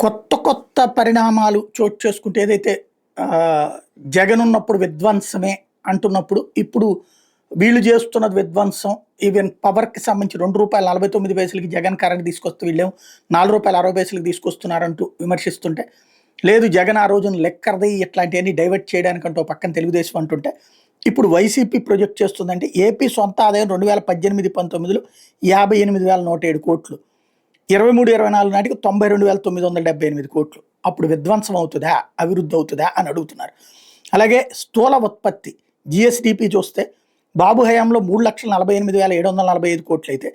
కొత్త కొత్త పరిణామాలు చోటు చేసుకుంటే ఏదైతే జగన్ ఉన్నప్పుడు విధ్వంసమే అంటున్నప్పుడు ఇప్పుడు వీళ్ళు చేస్తున్నది విధ్వంసం. ఈవెన్ పవర్కి సంబంధించి ₹2.49 జగన్ కరెంట్ తీసుకొస్తే వీళ్ళేమో ₹4.60 తీసుకొస్తున్నారంటూ విమర్శిస్తుంటే, లేదు జగన్ ఆ రోజున లెక్కరది ఇట్లాంటివన్నీ డైవర్ట్ చేయడానికంటూ పక్కన తెలుగుదేశం అంటుంటే, ఇప్పుడు వైసీపీ ప్రొజెక్ట్ చేస్తుందంటే ఏపీ సొంత ఆదాయం 2018-19లో 58,107 కోట్లు, 23-24 నాటికి 92,978 కోట్లు. అప్పుడు విధ్వంసం అవుతుందా, అభివృద్ధి అవుతుందా అని అడుగుతున్నారు. అలాగే స్థూల ఉత్పత్తి జిఎస్డిపి చూస్తే బాబు హయాంలో 3,48,745 కోట్లు అయితే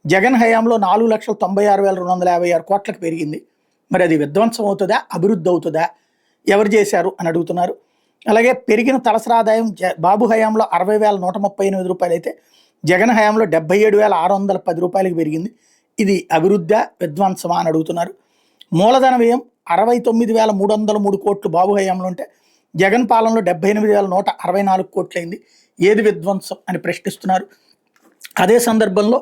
జగన్ హయాంలో 4,96,256 కోట్లకు పెరిగింది. మరి అది విధ్వంసం అవుతుందా, అభివృద్ధి అవుతుందా, ఎవరు చేశారు అని అడుగుతున్నారు. అలాగే పెరిగిన తలసరి ఆదాయం బాబు హయాంలో ₹60,138 అయితే జగన్ హయాంలో ₹77,610 పెరిగింది. ఇది అభివృద్ధి విధ్వంసమా అని అడుగుతున్నారు. మూలధన వ్యయం 69,303 కోట్లు బాబు హయాంలో ఉంటే జగన్ పాలనలో 78,164 కోట్లయింది. ఏది విధ్వంసం అని ప్రశ్నిస్తున్నారు. అదే సందర్భంలో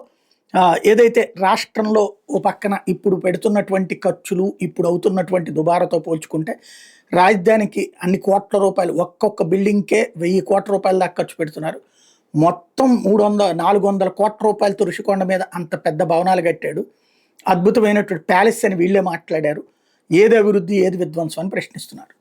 ఏదైతే రాష్ట్రంలో ఓ పక్కన ఇప్పుడు పెడుతున్నటువంటి ఖర్చులు, ఇప్పుడు అవుతున్నటువంటి దుబారాతో పోల్చుకుంటే రాజధానికి అన్ని కోట్ల రూపాయలు, ఒక్కొక్క బిల్డింగ్కే 1,000 కోట్ల రూపాయల దాకా ఖర్చు పెడుతున్నారు. మొత్తం 400 కోట్ల రూపాయలతో ఋషికొండ మీద అంత పెద్ద భవనాలు కట్టాడు. అద్భుతమైనటువంటి ప్యాలెస్ అని వీళ్ళే మాట్లాడారు. ఏది అభివృద్ధి, ఏది విధ్వంసం అని ప్రశ్నిస్తున్నారు.